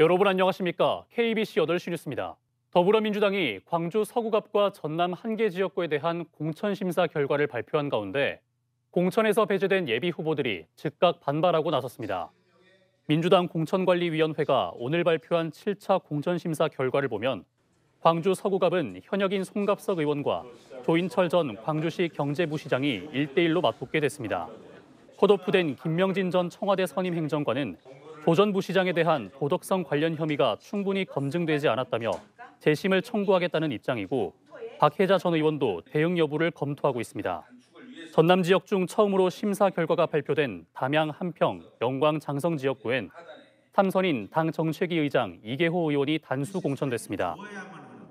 여러분 안녕하십니까? KBC 8시 뉴스입니다. 더불어민주당이 광주 서구갑과 전남 한 개 지역구에 대한 공천심사 결과를 발표한 가운데 공천에서 배제된 예비 후보들이 즉각 반발하고 나섰습니다. 민주당 공천관리위원회가 오늘 발표한 7차 공천심사 결과를 보면 광주 서구갑은 현역인 송갑석 의원과 조인철 전 광주시 경제부시장이 1대1로 맞붙게 됐습니다. 컷오프된 김명진 전 청와대 선임 행정관은 조 전 부시장에 대한 도덕성 관련 혐의가 충분히 검증되지 않았다며 재심을 청구하겠다는 입장이고 박혜자 전 의원도 대응 여부를 검토하고 있습니다. 전남 지역 중 처음으로 심사 결과가 발표된 담양 한평, 영광 장성 지역구엔 삼선인 당 정책위 의장 이계호 의원이 단수 공천됐습니다.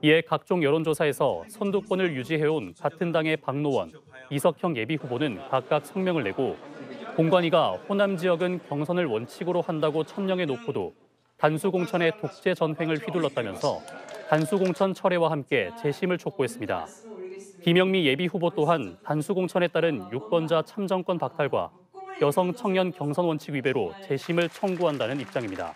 이에 각종 여론조사에서 선두권을 유지해온 같은 당의 박노원, 이석형 예비 후보는 각각 성명을 내고 공관위가 호남 지역은 경선을 원칙으로 한다고 천명해 놓고도 단수 공천의 독재 전횡을 휘둘렀다면서 단수 공천 철회와 함께 재심을 촉구했습니다. 김영미 예비 후보 또한 단수 공천에 따른 유권자 참정권 박탈과 여성 청년 경선 원칙 위배로 재심을 청구한다는 입장입니다.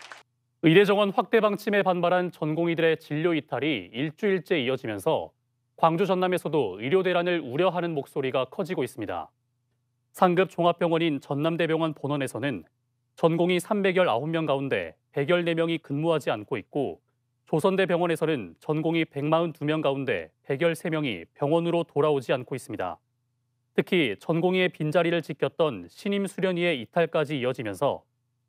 의대 정원 확대 방침에 반발한 전공의들의 진료 이탈이 일주일째 이어지면서 광주 전남에서도 의료 대란을 우려하는 목소리가 커지고 있습니다. 상급 종합병원인 전남대병원 본원에서는 전공의 319명 가운데 114명이 근무하지 않고 있고 조선대병원에서는 전공의 142명 가운데 113명이 병원으로 돌아오지 않고 있습니다. 특히 전공의의 빈자리를 지켰던 신임 수련의의 이탈까지 이어지면서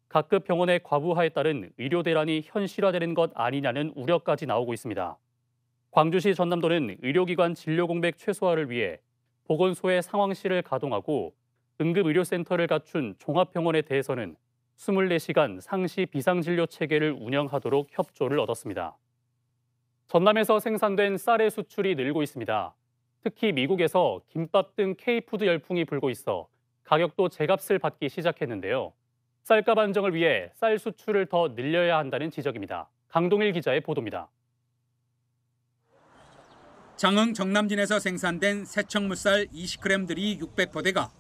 각급 병원의 과부하에 따른 의료 대란이 현실화되는 것 아니냐는 우려까지 나오고 있습니다. 광주시 전남도는 의료기관 진료 공백 최소화를 위해 보건소의 상황실을 가동하고 응급의료센터를 갖춘 종합병원에 대해서는 24시간 상시 비상진료 체계를 운영하도록 협조를 얻었습니다. 전남에서 생산된 쌀의 수출이 늘고 있습니다. 특히 미국에서 김밥 등 K푸드 열풍이 불고 있어 가격도 제값을 받기 시작했는데요. 쌀값 안정을 위해 쌀 수출을 더 늘려야 한다는 지적입니다. 강동일 기자의 보도입니다. 장흥 정남진에서 생산된 새청무쌀 20g들이 600포대가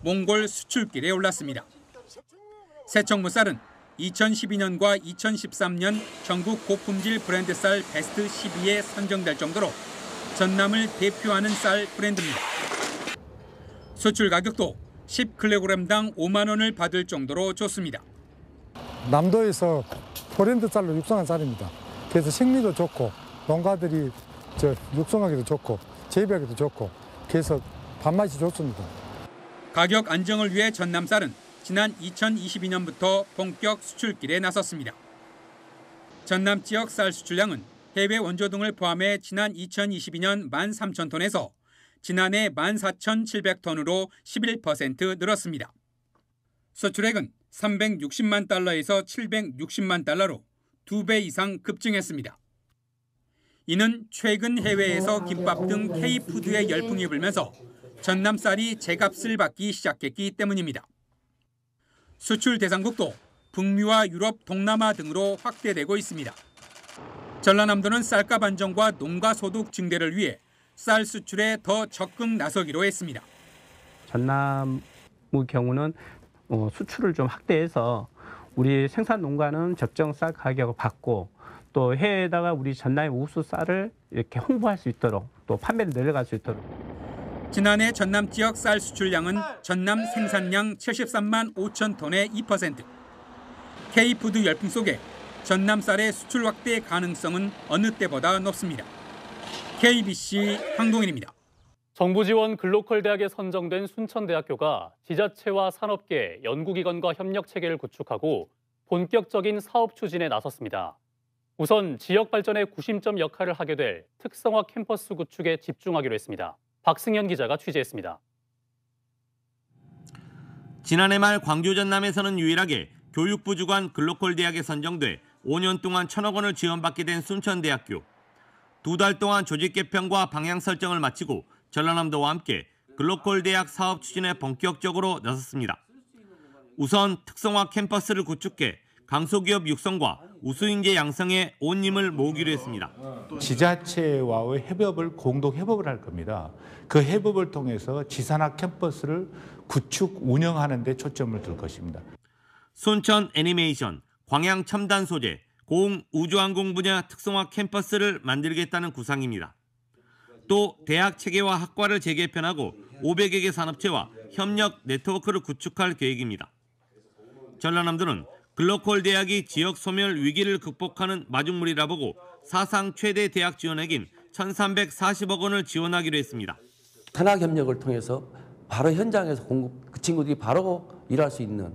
몽골 수출길에 올랐습니다. 새청무쌀은 2012년과 2013년 전국 고품질 브랜드 쌀 베스트 12에 선정될 정도로 전남을 대표하는 쌀 브랜드입니다. 수출 가격도 10kg당 5만 원을 받을 정도로 좋습니다. 남도에서 브랜드 쌀로 육성한 쌀입니다. 그래서 식미도 좋고 농가들이 육성하기도 좋고 재배하기도 좋고 그래서 밥맛이 좋습니다. 가격 안정을 위해 전남쌀은 지난 2022년부터 본격 수출길에 나섰습니다. 전남 지역 쌀 수출량은 해외 원조 등을 포함해 지난 2022년 13,000톤에서 지난해 14,700톤으로 11% 늘었습니다. 수출액은 360만 달러에서 760만 달러로 2배 이상 급증했습니다. 이는 최근 해외에서 김밥 등 K푸드의 열풍이 불면서 전남 쌀이 제값을 받기 시작했기 때문입니다. 수출 대상국도 북미와 유럽, 동남아 등으로 확대되고 있습니다. 전라남도는 쌀값 안정과 농가 소득 증대를 위해 쌀 수출에 더 적극 나서기로 했습니다. 전남의 경우는 수출을 좀 확대해서 우리 생산 농가는 적정 쌀 가격을 받고 또 해외에다가 우리 전남의 우수 쌀을 이렇게 홍보할 수 있도록 또 판매를 늘려갈 수 있도록. 지난해 전남 지역 쌀 수출량은 전남 생산량 73만 5천 톤의 2%. K푸드 열풍 속에 전남 쌀의 수출 확대 가능성은 어느 때보다 높습니다. KBC 황동일입니다. 정부 지원 글로컬 대학에 선정된 순천대학교가 지자체와 산업계, 연구기관과 협력 체계를 구축하고 본격적인 사업 추진에 나섰습니다. 우선 지역 발전의 구심점 역할을 하게 될 특성화 캠퍼스 구축에 집중하기로 했습니다. 박승현 기자가 취재했습니다. 지난해 말 광주 전남에서는 유일하게 교육부 주관 글로컬 대학에 선정돼 5년 동안 1,000억 원을 지원받게 된 순천대학교. 2달 동안 조직 개편과 방향 설정을 마치고 전라남도와 함께 글로컬 대학 사업 추진에 본격적으로 나섰습니다. 우선 특성화 캠퍼스를 구축해 강소기업 육성과 우수인재 양성에 온 힘을 모으기로 했습니다. 지자체와의 공동 협업을 할 겁니다. 그 협업을 통해서 지산학 캠퍼스를 구축 운영하는 데 초점을 둘 것입니다. 순천 애니메이션, 광양 첨단 소재, 고흥 우주항공 분야 특성화 캠퍼스를 만들겠다는 구상입니다. 또 대학 체계화 학과를 재개편하고 500여 개 산업체와 협력 네트워크를 구축할 계획입니다. 전라남도는 글로컬 대학이 지역 소멸 위기를 극복하는 마중물이라 보고 사상 최대 대학 지원액인 1,340억 원을 지원하기로 했습니다. 산학 협력을 통해서 바로 현장에서 그 친구들이 바로 일할 수 있는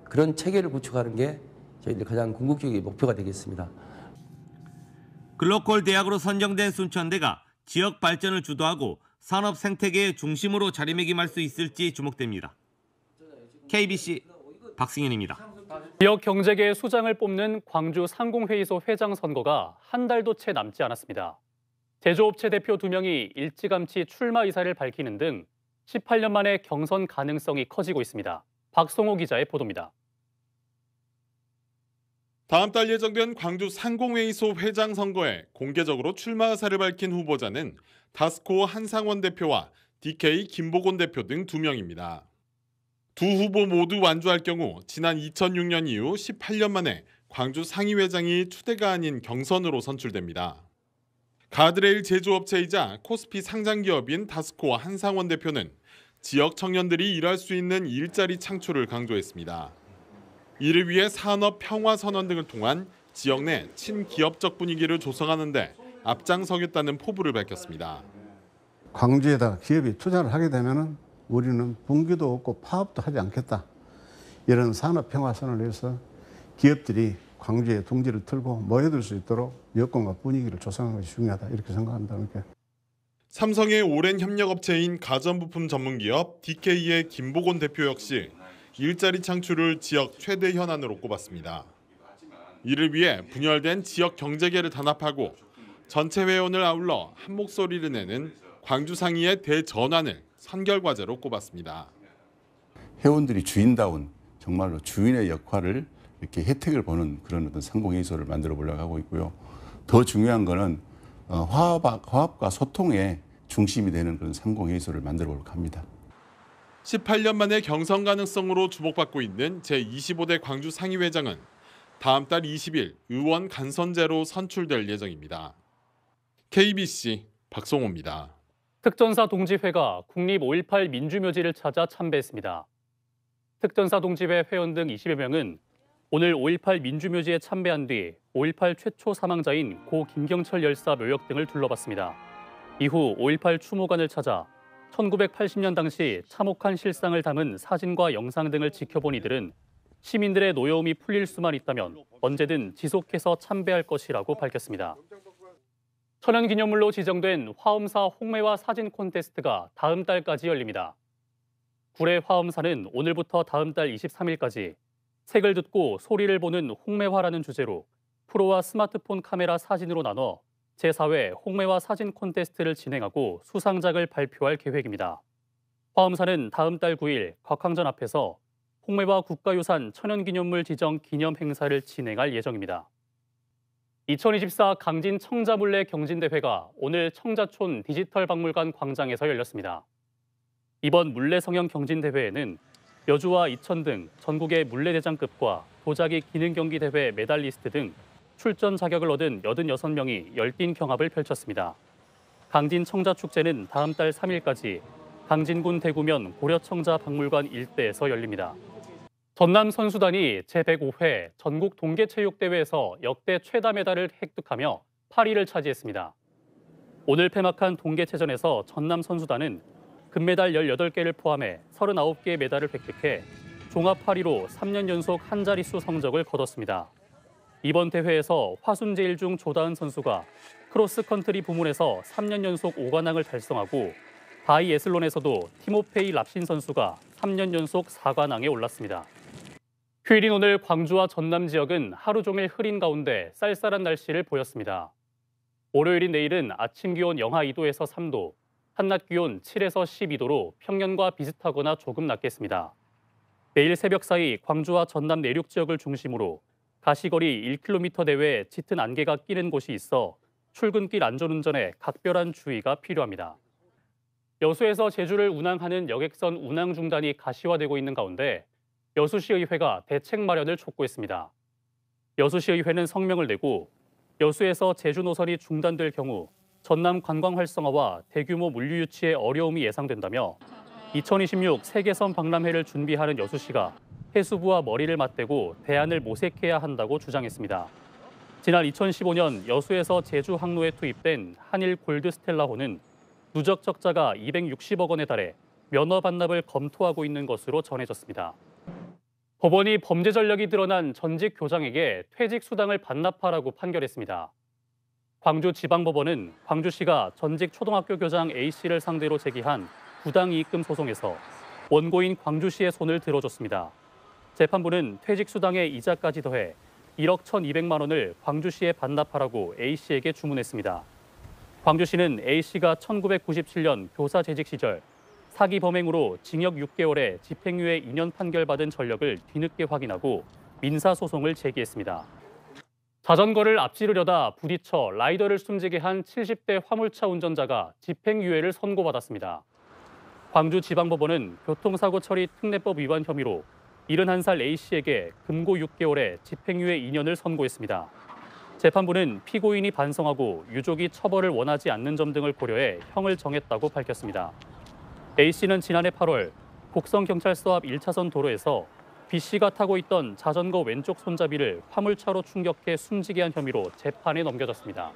그런 체계를 구축하는 게 저희들 가장 궁극적인 목표가 되겠습니다. 글로컬 대학으로 선정된 순천대가 지역 발전을 주도하고 산업 생태계의 중심으로 자리매김할 수 있을지 주목됩니다. KBC 박승현입니다. 지역 경제계의 수장을 뽑는 광주 상공회의소 회장 선거가 한 달도 채 남지 않았습니다. 제조업체 대표 2명이 일찌감치 출마 의사를 밝히는 등 18년 만에 경선 가능성이 커지고 있습니다. 박성호 기자의 보도입니다. 다음 달 예정된 광주 상공회의소 회장 선거에 공개적으로 출마 의사를 밝힌 후보자는 다스코어 한상원 대표와 DK 김보곤 대표 등 2명입니다. 두 후보 모두 완주할 경우 지난 2006년 이후 18년 만에 광주 상임회장이 추대가 아닌 경선으로 선출됩니다. 가드레일 제조업체이자 코스피 상장기업인 다스코어 한상원 대표는 지역 청년들이 일할 수 있는 일자리 창출을 강조했습니다. 이를 위해 산업 평화 선언 등을 통한 지역 내 친기업적 분위기를 조성하는 데 앞장서겠다는 포부를 밝혔습니다. 광주에다가 기업이 투자를 하게 되면 우리는 분기도 없고 파업도 하지 않겠다. 이런 산업 평화 선언을 해서 기업들이 광주에 둥지를 틀고 모여들 수 있도록 여건과 분위기를 조성하는 것이 중요하다. 이렇게 생각합니다. 삼성의 오랜 협력업체인 가전부품 전문기업 DK의 김보곤 대표 역시 일자리 창출을 지역 최대 현안으로 꼽았습니다. 이를 위해 분열된 지역 경제계를 단합하고 전체 회원을 아울러 한 목소리를 내는 광주 상의의 대전환을 선결과제로 꼽았습니다. 회원들이 주인다운 정말로 주인의 역할을 이렇게 혜택을 보는 그런 어떤 상공회의소를 만들어 보려고 하고 있고요. 더 중요한 거는 화합과 소통의 중심이 되는 그런 상공회의소를 만들어 보려고 합니다. 18년 만에 경선 가능성으로 주목받고 있는 제25대 광주 상임회장은 다음 달 20일 의원 간선제로 선출될 예정입니다. KBC 박성호입니다. 특전사 동지회가 국립 5.18 민주묘지를 찾아 참배했습니다. 특전사 동지회 회원 등 20여 명은 오늘 5.18 민주묘지에 참배한 뒤 5.18 최초 사망자인 고 김경철 열사 묘역 등을 둘러봤습니다. 이후 5.18 추모관을 찾아 1980년 당시 참혹한 실상을 담은 사진과 영상 등을 지켜본 이들은 시민들의 노여움이 풀릴 수만 있다면 언제든 지속해서 참배할 것이라고 밝혔습니다. 천연기념물로 지정된 화엄사 홍매화 사진 콘테스트가 다음 달까지 열립니다. 구례 화엄사는 오늘부터 다음 달 23일까지 색을 듣고 소리를 보는 홍매화라는 주제로 프로와 스마트폰 카메라 사진으로 나눠 제4회 홍매화 사진 콘테스트를 진행하고 수상작을 발표할 계획입니다. 화엄사는 다음 달 9일 곽황전 앞에서 홍매화 국가유산 천연기념물 지정 기념 행사를 진행할 예정입니다. 2024 강진 청자물래 경진대회가 오늘 청자촌 디지털박물관 광장에서 열렸습니다. 이번 물레성형 경진대회에는 여주와 이천 등 전국의 물레대장급과 도자기 기능경기대회 메달리스트 등 출전 자격을 얻은 86명이 열띤 경합을 펼쳤습니다. 강진 청자축제는 다음 달 3일까지 강진군 대구면 고려청자박물관 일대에서 열립니다. 전남 선수단이 제105회 전국 동계체육대회에서 역대 최다 메달을 획득하며 8위를 차지했습니다. 오늘 폐막한 동계체전에서 전남 선수단은 금메달 18개를 포함해 39개의 메달을 획득해 종합 8위로 3년 연속 한 자릿수 성적을 거뒀습니다. 이번 대회에서 화순제일 중 조다은 선수가 크로스컨트리 부문에서 3년 연속 5관왕을 달성하고 바이애슬론에서도 티모페이 랍신 선수가 3년 연속 4관왕에 올랐습니다. 휴일인 오늘 광주와 전남 지역은 하루 종일 흐린 가운데 쌀쌀한 날씨를 보였습니다. 월요일인 내일은 아침 기온 영하 2도에서 3도, 한낮 기온 7에서 12도로 평년과 비슷하거나 조금 낮겠습니다. 내일 새벽 사이 광주와 전남 내륙 지역을 중심으로 가시거리 1km 내외 짙은 안개가 끼는 곳이 있어 출근길 안전운전에 각별한 주의가 필요합니다. 여수에서 제주를 운항하는 여객선 운항 중단이 가시화되고 있는 가운데 여수시의회가 대책 마련을 촉구했습니다. 여수시의회는 성명을 내고 여수에서 제주 노선이 중단될 경우 전남 관광 활성화와 대규모 물류 유치에 어려움이 예상된다며 2026 세계섬 박람회를 준비하는 여수시가 해수부와 머리를 맞대고 대안을 모색해야 한다고 주장했습니다. 지난 2015년 여수에서 제주 항로에 투입된 한일 골드 스텔라호는 누적 적자가 260억 원에 달해 면허 반납을 검토하고 있는 것으로 전해졌습니다. 법원이 범죄 전력이 드러난 전직 교장에게 퇴직 수당을 반납하라고 판결했습니다. 광주지방법원은 광주시가 전직 초등학교 교장 A씨를 상대로 제기한 부당이익금 소송에서 원고인 광주시의 손을 들어줬습니다. 재판부는 퇴직 수당의 이자까지 더해 1억 1,200만 원을 광주시에 반납하라고 A씨에게 주문했습니다. 광주시는 A씨가 1997년 교사 재직 시절 사기 범행으로 징역 6개월에 집행유예 2년 판결받은 전력을 뒤늦게 확인하고 민사소송을 제기했습니다. 자전거를 앞지르려다 부딪혀 라이더를 숨지게 한 70대 화물차 운전자가 집행유예를 선고받았습니다. 광주지방법원은 교통사고 처리 특례법 위반 혐의로 71살 A씨에게 금고 6개월에 집행유예 2년을 선고했습니다. 재판부는 피고인이 반성하고 유족이 처벌을 원하지 않는 점 등을 고려해 형을 정했다고 밝혔습니다. A씨는 지난해 8월 곡성경찰서 앞 1차선 도로에서 B씨가 타고 있던 자전거 왼쪽 손잡이를 화물차로 충격해 숨지게 한 혐의로 재판에 넘겨졌습니다.